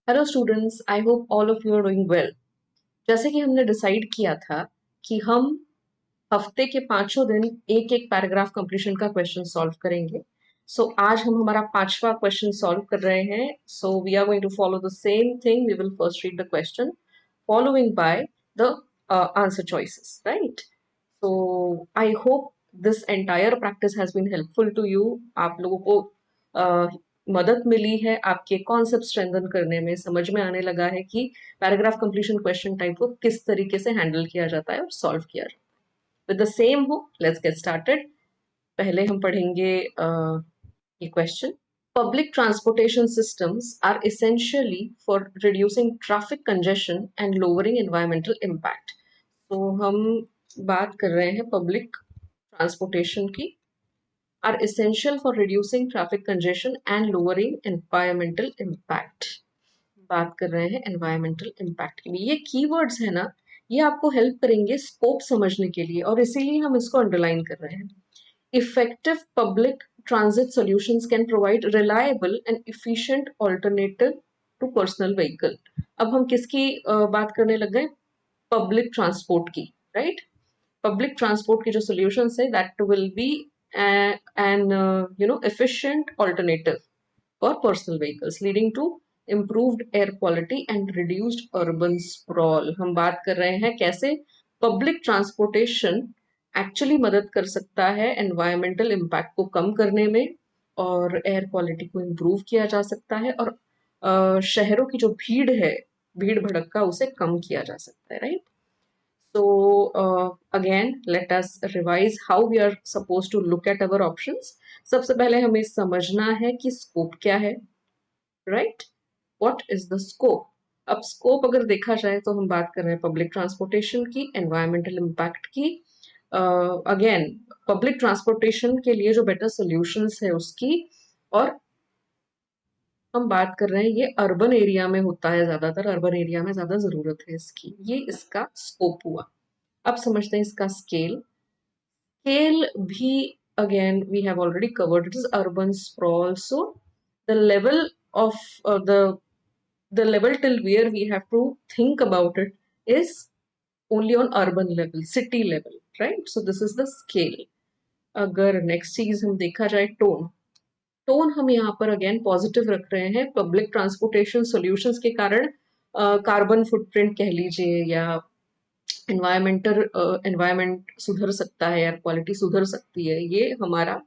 Hello students, I hope all of you are doing well. जैसे कि हमने decide किया था कि हम हफ्ते के पांचों दिन एक एक पैराग्राफ कंप्लीशन का क्वेश्चन सॉल्व करेंगे। आज हम हमारा पांचवा क्वेश्चन सॉल्व कर रहे हैं। We are going to follow the same thing. We will first read the question following by the answer choices, right? I hope this entire practice has been helpful to you. आप लोगों को मदद मिली है आपके concept strengthen करने में। समझ में आने लगा है कि पैराग्राफ कंप्लीशन क्वेश्चन टाइप को किस तरीके से हैंडल किया जाता है और सॉल्व किया जाता है। विद द सेम हो, लेट्स गेट स्टार्टेड। पहले हम पढ़ेंगे ये question. Public transportation systems are essentially for reducing traffic congestion and lowering environmental impact. तो हम बात कर रहे हैं पब्लिक ट्रांसपोर्टेशन की। Are essential for reducing traffic congestion and lowering environmental impact. बात कर रहे हैं environmental impact की। ये keywords है ना, ये आपको हेल्प करेंगे स्कोप समझने के लिए और इसीलिए हम इसको अंडरलाइन कर रहे हैं। Effective public transit solutions can provide reliable and efficient alternative to personal vehicle. अब हम किसकी बात करने लग गए? पब्लिक ट्रांसपोर्ट की, राइट? पब्लिक ट्रांसपोर्ट की जो सॉल्यूशंस है that will be an efficient alternative for personal vehicles leading to improved air quality and reduced urban sprawl. हम बात कर रहे हैं कैसे पब्लिक ट्रांसपोर्टेशन एक्चुअली मदद कर सकता है एनवायरमेंटल इम्पैक्ट को कम करने में और एयर क्वालिटी को इम्प्रूव किया जा सकता है और शहरों की जो भीड़ है, भीड़ भड़क का उसे कम किया जा सकता है, right? Again, let us revise how we are supposed to look at our options. सबसे पहले हमें समझना है कि स्कोप क्या है, right? What is the scope? अब स्कोप अगर देखा जाए तो हम बात कर रहे हैं पब्लिक ट्रांसपोर्टेशन की, एनवायरमेंटल इम्पैक्ट की। अगेन, पब्लिक ट्रांसपोर्टेशन के लिए जो बेटर सॉल्यूशंस है उसकी, और हम बात कर रहे हैं ये अर्बन एरिया में होता है, ज्यादातर अर्बन एरिया में ज्यादा जरूरत है इसकी। ये इसका स्कोप हुआ। अब समझते हैं इसका स्केल। Scale भी, again, we have already covered. It is urban sprawl. So the level of the level till where we have to think about it is only on urban level, city level, right? So this is the scale. अगर next चीज हम देखा जाए tone, tone हम यहाँ पर again positive रख रहे हैं। पब्लिक ट्रांसपोर्टेशन सॉल्यूशंस के कारण कार्बन फुटप्रिंट कह लीजिए या एनवायरमेंट सुधर सकता है, एयर क्वालिटी सुधर सकती है, ये हमारा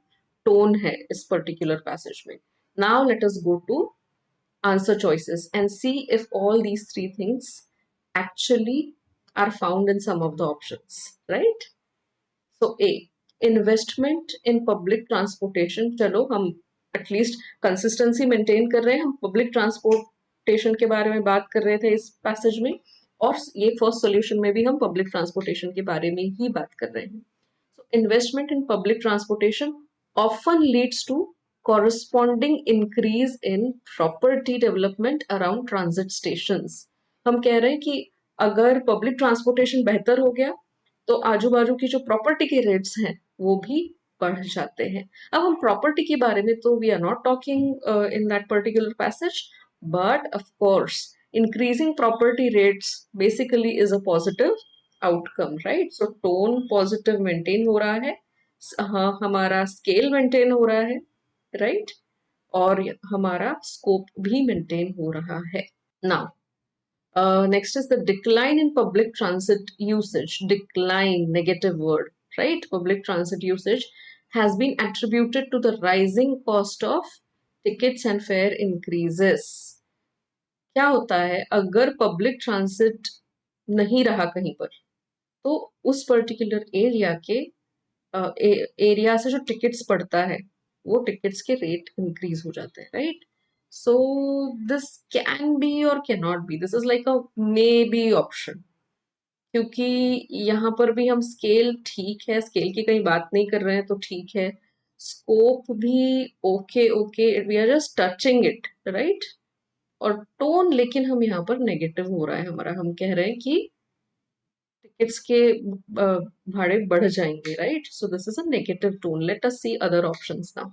टोन है इस पर्टिकुलर पैसेज में। Now let us go to answer choices and see if all these three things actually are found in some of the options, right? So A, investment in public transportation। चलो हम at least consistency maintain कर रहे हैं। हम public transportation के बारे में बात कर रहे थे इस पैसेज में, और ये फर्स्ट सॉल्यूशन में भी हम पब्लिक ट्रांसपोर्टेशन के बारे में ही बात कर रहे हैं। So investment in public transportation often leads to corresponding increase in property development around transit stations। हम कह रहे हैं कि अगर पब्लिक ट्रांसपोर्टेशन बेहतर हो गया तो आजू बाजू की जो प्रॉपर्टी के रेट्स हैं वो भी बढ़ जाते हैं। अब हम प्रॉपर्टी के बारे में तो we are not talking in that particular passage, but of course increasing property rates basically is a positive outcome, right? So tone positive maintain हो रहा है, हाँ हमारा स्केल मेंटेन हो रहा है, राइट? और हमारा स्कोप भी मेंटेन हो रहा है। Now next is the decline in public transit usage. Decline, negative word, right? Public transit usage has been attributed to the rising cost of tickets and fare increases. क्या होता है अगर पब्लिक ट्रांसिट नहीं रहा कहीं पर, तो उस पर्टिकुलर एरिया के एरिया से जो टिकट्स पड़ता है वो टिकट्स के रेट इंक्रीज हो जाते हैं, right? So this can be और can not be, this is like a maybe option, क्योंकि यहाँ पर भी हम स्केल ठीक है, स्केल की कहीं बात नहीं कर रहे हैं तो ठीक है। स्कोप भी okay okay, we are just touching it, right? और टोन लेकिन हम यहाँ पर नेगेटिव हो रहा है हमारा। हम कह रहे हैं कि टिकट्स के भाड़े बढ़ जाएंगे, right? So this is a negative tone. Let us see other options now.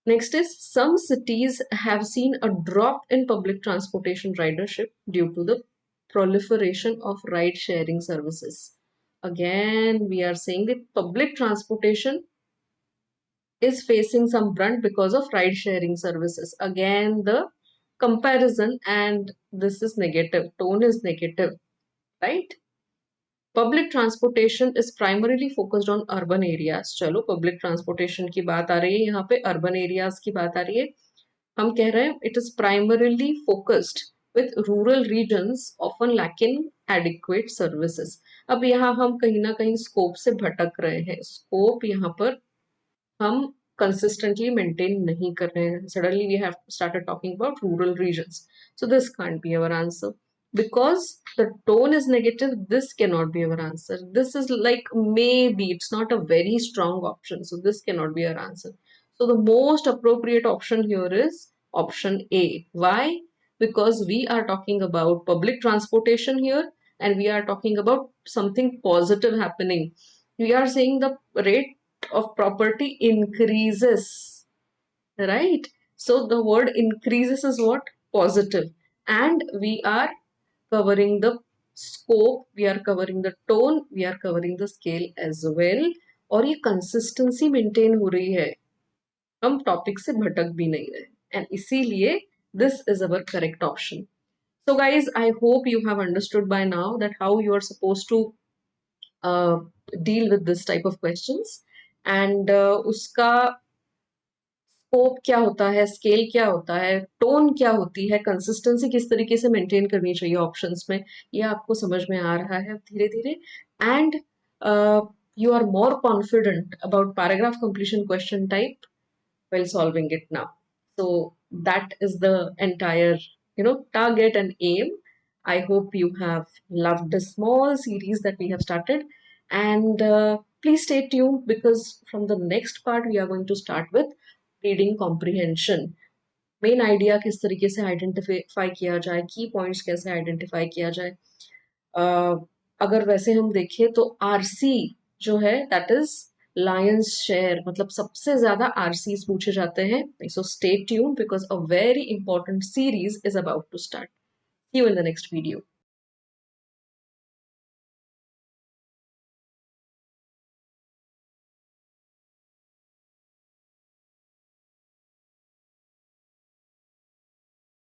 Next is some cities have seen a drop in public transportation ridership due to the proliferation of ride sharing services. Again, we are saying that public transportation is facing some brunt because of ride sharing services. Again, the comparison, and this is negative, tone is negative, right? Public transportation is primarily focused on urban areas. चलो public transportation की बात आ रही है, यहाँ पे urban areas की बात आ रही है. हम कह रहे हैं it is primarily focused with rural regions often lacking adequate services. अब यहाँ हम कहीं ना कहीं scope से भटक रहे हैं. Scope यहाँ पर हम consistently maintain नहीं कर रहे हैं. Suddenly we have started talking about rural regions. So this can't be our answer. Because the tone is negative, this cannot be our answer. This is like maybe, it's not a very strong option. So this cannot be our answer. So the most appropriate option here is option A. Why? Because we are talking about public transportation here and we are talking about something positive happening. We are saying the rate of property increases, right? So the word increases is what? Positive. And we are covering the scope, we are covering the tone, we are covering the scale as well. और ये consistency maintain हो रही है, हम topic से भटक भी नहीं रहे, and इसीलिए this is our correct option. So guys, I hope you have understood by now that how you are supposed to uh, deal with this type of questions, and उसका स्कोप क्या होता है, स्केल क्या होता है, tone क्या होती है, कंसिस्टेंसी किस तरीके से मेंटेन करनी चाहिए ऑप्शंस में, ये आपको समझ में आ रहा है धीरे धीरे. And you are more confident about paragraph completion question type while solving it now. So that is the entire, target and aim. I hope you have loved the small series that we have started. And please stay tuned because from the next part, we are going to start with reading comprehension. Main idea किस तरीके से identify किया जाए, की points कैसे identify किया जाए. अगर वैसे हम देखें तो आरसी जो है दैट इज लायंस शेयर, मतलब सबसे ज्यादा आरसीज पूछे जाते हैं. So stay tuned because a very important series is about to start. See you in the next video.